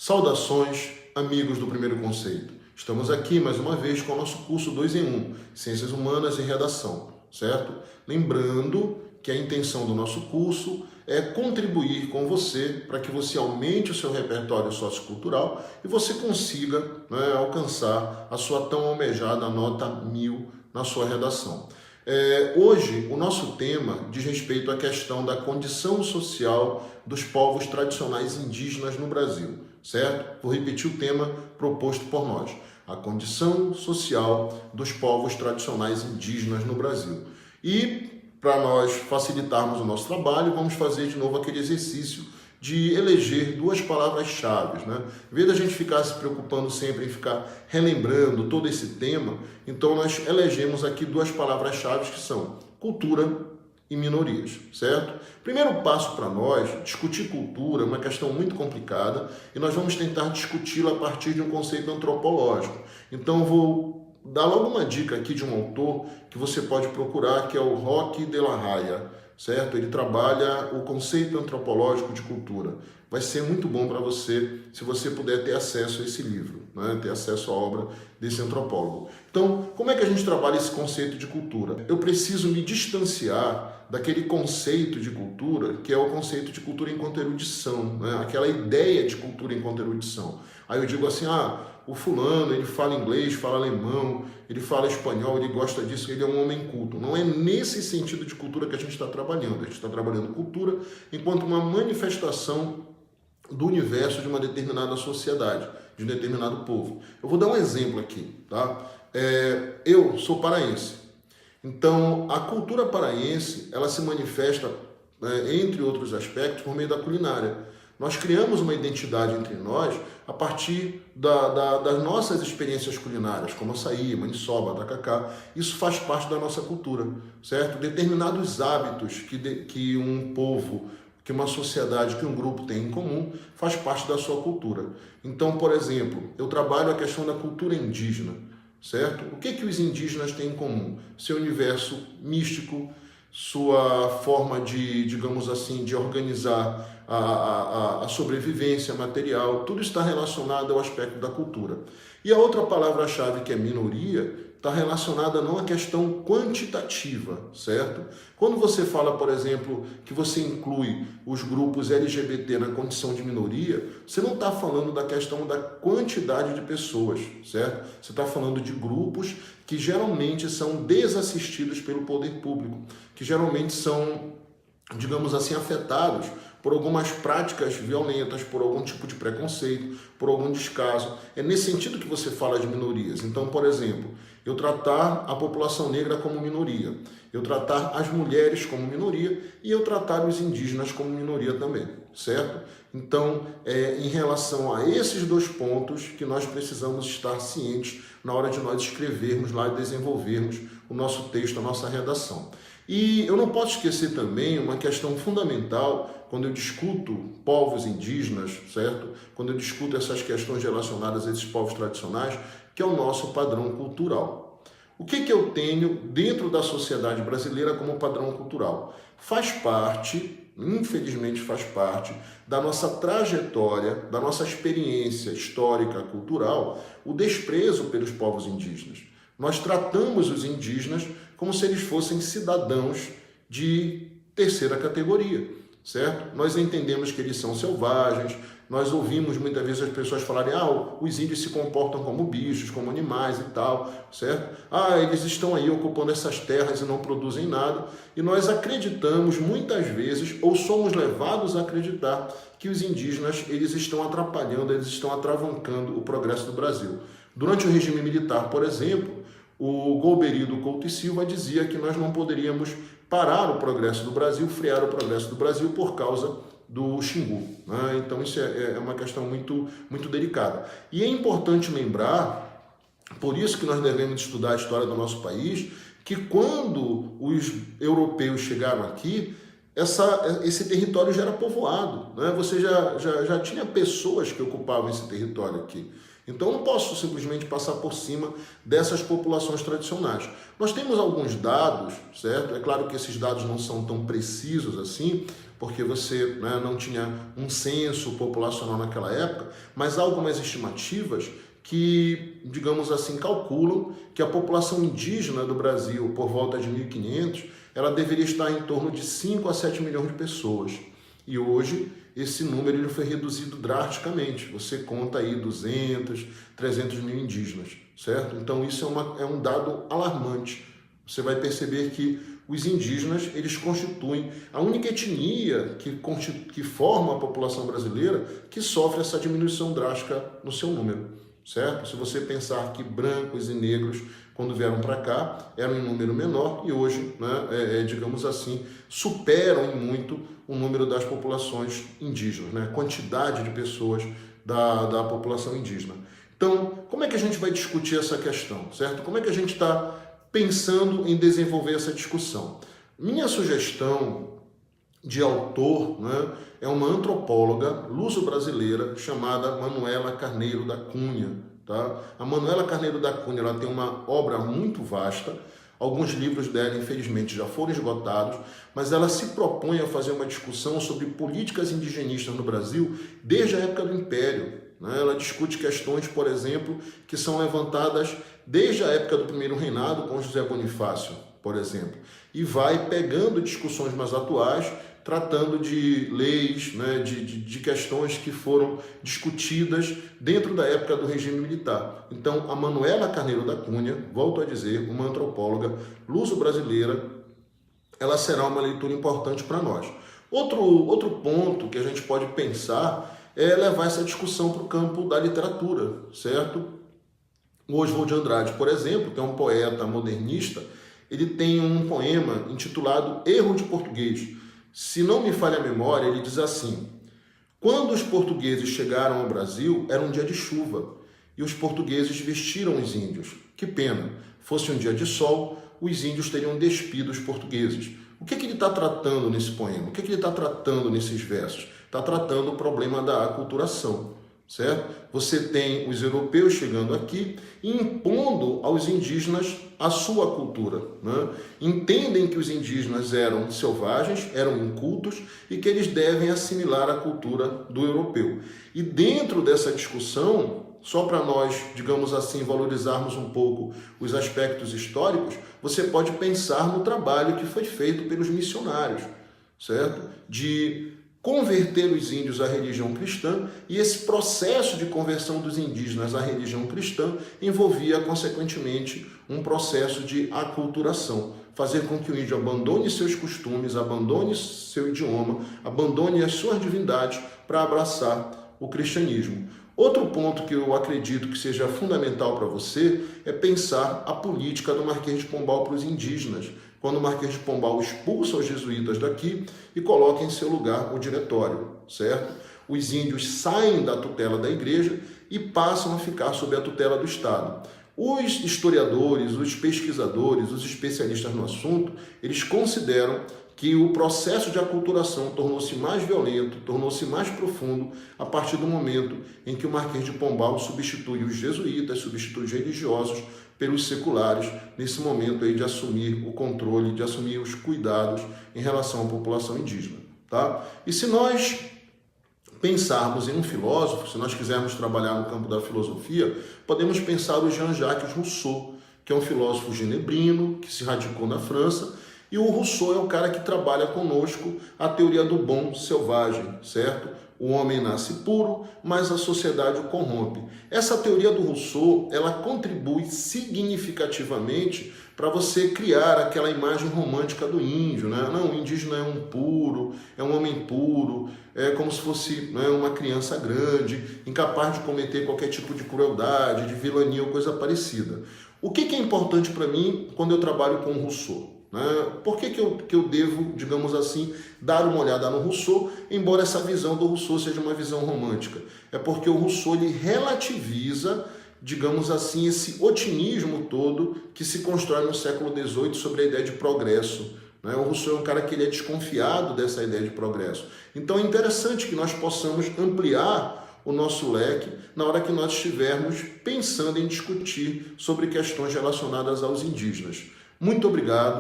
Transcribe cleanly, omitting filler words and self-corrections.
Saudações, amigos do Primeiro Conceito. Estamos aqui mais uma vez com o nosso curso 2 em 1, Ciências Humanas e Redação, certo? Lembrando que a intenção do nosso curso é contribuir com você para que você aumente o seu repertório sociocultural e você consiga, alcançar a sua tão almejada nota 1000 na sua redação. Hoje, o nosso tema diz respeito à questão da condição social dos povos tradicionais indígenas no Brasil, certo? Vou repetir o tema proposto por nós. A condição social dos povos tradicionais indígenas no Brasil. E, para nós facilitarmos o nosso trabalho, vamos fazer de novo aquele exercício de eleger duas palavras-chave, né? Em vez da gente ficar se preocupando sempre em ficar relembrando todo esse tema, então nós elegemos aqui duas palavras-chave que são cultura e minorias, certo? Primeiro passo para nós, discutir cultura é uma questão muito complicada e nós vamos tentar discuti-la a partir de um conceito antropológico. Então vou dar logo uma dica aqui de um autor que você pode procurar, que é o Roque de la Raya, certo? Ele trabalha o conceito antropológico de cultura. Vai ser muito bom para você se você puder ter acesso a esse livro, né? Ter acesso à obra desse antropólogo. Então, como é que a gente trabalha esse conceito de cultura? Eu preciso me distanciar daquele conceito de cultura, que é o conceito de cultura enquanto erudição, né? Aquela ideia de cultura enquanto erudição. Aí eu digo assim, o fulano, ele fala inglês, fala alemão, ele fala espanhol, ele gosta disso, ele é um homem culto. Não é nesse sentido de cultura que a gente está trabalhando. A gente está trabalhando cultura enquanto uma manifestação do universo de uma determinada sociedade, de um determinado povo. Eu vou dar um exemplo aqui, tá? Eu sou paraense. Então, a cultura paraense, ela se manifesta, entre outros aspectos, por meio da culinária. Nós criamos uma identidade entre nós a partir das nossas experiências culinárias, como açaí, maniçoba, tacacá. Isso faz parte da nossa cultura, certo? Determinados hábitos que um povo, que uma sociedade, que um grupo tem em comum, faz parte da sua cultura. Então, por exemplo, eu trabalho a questão da cultura indígena, certo? O que os indígenas têm em comum? Seu universo místico, sua forma de, digamos assim, de organizar a sobrevivência material, tudo está relacionado ao aspecto da cultura. E a outra palavra-chave, que é minoria, está relacionada não à questão quantitativa, certo? Quando você fala, por exemplo, que você inclui os grupos LGBT na condição de minoria, você não está falando da questão da quantidade de pessoas, certo? Você está falando de grupos que geralmente são desassistidos pelo poder público, que geralmente são, digamos assim, afetados por algumas práticas violentas, por algum tipo de preconceito, por algum descaso. É nesse sentido que você fala de minorias. Então, por exemplo, eu tratar a população negra como minoria, eu tratar as mulheres como minoria e eu tratar os indígenas como minoria também, certo? Então, em relação a esses dois pontos que nós precisamos estar cientes na hora de nós escrevermos lá e desenvolvermos o nosso texto, a nossa redação. E eu não posso esquecer também uma questão fundamental quando eu discuto povos indígenas, certo? Quando eu discuto essas questões relacionadas a esses povos tradicionais, que é o nosso padrão cultural. O que eu tenho dentro da sociedade brasileira como padrão cultural? Faz parte, infelizmente faz parte, da nossa trajetória, da nossa experiência histórica, cultural, o desprezo pelos povos indígenas. Nós tratamos os indígenas como se eles fossem cidadãos de terceira categoria, certo? Nós entendemos que eles são selvagens, nós ouvimos muitas vezes as pessoas falarem, os índios se comportam como bichos, como animais e tal, certo? Eles estão aí ocupando essas terras e não produzem nada, e nós acreditamos muitas vezes, ou somos levados a acreditar, que os indígenas, eles estão atrapalhando, eles estão atravancando o progresso do Brasil. Durante o regime militar, por exemplo, o Golbery Couto e Silva dizia que nós não poderíamos parar o progresso do Brasil, frear o progresso do Brasil por causa do Xingu, né? Então isso é uma questão muito, muito delicada. E é importante lembrar, por isso que nós devemos estudar a história do nosso país, que quando os europeus chegaram aqui, esse território já era povoado, né? Você já tinha pessoas que ocupavam esse território aqui. Então, eu não posso simplesmente passar por cima dessas populações tradicionais. Nós temos alguns dados, certo? É claro que esses dados não são tão precisos assim, porque você, né, não tinha um censo populacional naquela época, mas há algumas estimativas que, digamos assim, calculam que a população indígena do Brasil, por volta de 1500, ela deveria estar em torno de 5 a 7 milhões de pessoas. E hoje esse número ele foi reduzido drasticamente. Você conta aí 200, 300 mil indígenas, certo? Então isso é um dado alarmante. Você vai perceber que os indígenas eles constituem a única etnia que forma a população brasileira que sofre essa diminuição drástica no seu número, certo? Se você pensar que brancos e negros, quando vieram para cá, eram em número menor e hoje, né, digamos assim, superam em muito o número das populações indígenas, né? A quantidade de pessoas da população indígena. Então, como é que a gente vai discutir essa questão, certo? Como é que a gente está pensando em desenvolver essa discussão? Minha sugestão de autor, né, é uma antropóloga luso-brasileira chamada Manuela Carneiro da Cunha. Tá? A Manuela Carneiro da Cunha ela tem uma obra muito vasta, alguns livros dela infelizmente já foram esgotados, mas ela se propõe a fazer uma discussão sobre políticas indigenistas no Brasil desde a época do Império. Né? Ela discute questões, por exemplo, que são levantadas desde a época do primeiro reinado com José Bonifácio, por exemplo, e vai pegando discussões mais atuais, tratando de leis, né, de questões que foram discutidas dentro da época do regime militar. Então, a Manuela Carneiro da Cunha, volto a dizer, uma antropóloga luso-brasileira, ela será uma leitura importante para nós. Outro ponto que a gente pode pensar é levar essa discussão para o campo da literatura, certo? O Oswald de Andrade, por exemplo, que é um poeta modernista, ele tem um poema intitulado Erro de Português. Se não me falha a memória, ele diz assim: quando os portugueses chegaram ao Brasil, era um dia de chuva, e os portugueses vestiram os índios. Que pena, fosse um dia de sol, os índios teriam despido os portugueses. O que ele está tratando nesse poema? O que ele está tratando nesses versos? Está tratando o problema da aculturação, certo? Você tem os europeus chegando aqui e impondo aos indígenas a sua cultura, né? Entendem que os indígenas eram selvagens, eram incultos e que eles devem assimilar a cultura do europeu. E dentro dessa discussão, só para nós, digamos assim, valorizarmos um pouco os aspectos históricos, você pode pensar no trabalho que foi feito pelos missionários, certo? De converter os índios à religião cristã, e esse processo de conversão dos indígenas à religião cristã envolvia, consequentemente, um processo de aculturação, fazer com que o índio abandone seus costumes, abandone seu idioma, abandone as suas divindades para abraçar o cristianismo. Outro ponto que eu acredito que seja fundamental para você é pensar a política do Marquês de Pombal para os indígenas, quando o Marquês de Pombal expulsa os jesuítas daqui e coloca em seu lugar o diretório, certo? Os índios saem da tutela da igreja e passam a ficar sob a tutela do Estado. Os historiadores, os pesquisadores, os especialistas no assunto, eles consideram que o processo de aculturação tornou-se mais violento, tornou-se mais profundo a partir do momento em que o Marquês de Pombal substitui os jesuítas, substitui os religiosos pelos seculares, nesse momento aí de assumir o controle, de assumir os cuidados em relação à população indígena. Tá? E se nós pensarmos em um filósofo, se nós quisermos trabalhar no campo da filosofia, podemos pensar o Jean-Jacques Rousseau, que é um filósofo genebrino, que se radicou na França, e o Rousseau é o cara que trabalha conosco a teoria do bom selvagem, certo? O homem nasce puro, mas a sociedade o corrompe. Essa teoria do Rousseau, ela contribui significativamente para você criar aquela imagem romântica do índio, né? Não, o indígena é um puro, é um homem puro, é como se fosse, né, uma criança grande, incapaz de cometer qualquer tipo de crueldade, de vilania ou coisa parecida. O que é importante para mim quando eu trabalho com o Rousseau? Por que eu devo, digamos assim, dar uma olhada no Rousseau, embora essa visão do Rousseau seja uma visão romântica? É porque o Rousseau ele relativiza, digamos assim, esse otimismo todo que se constrói no século XVIII sobre a ideia de progresso. O Rousseau é um cara que ele é desconfiado dessa ideia de progresso. Então é interessante que nós possamos ampliar o nosso leque na hora que nós estivermos pensando em discutir sobre questões relacionadas aos indígenas. Muito obrigado.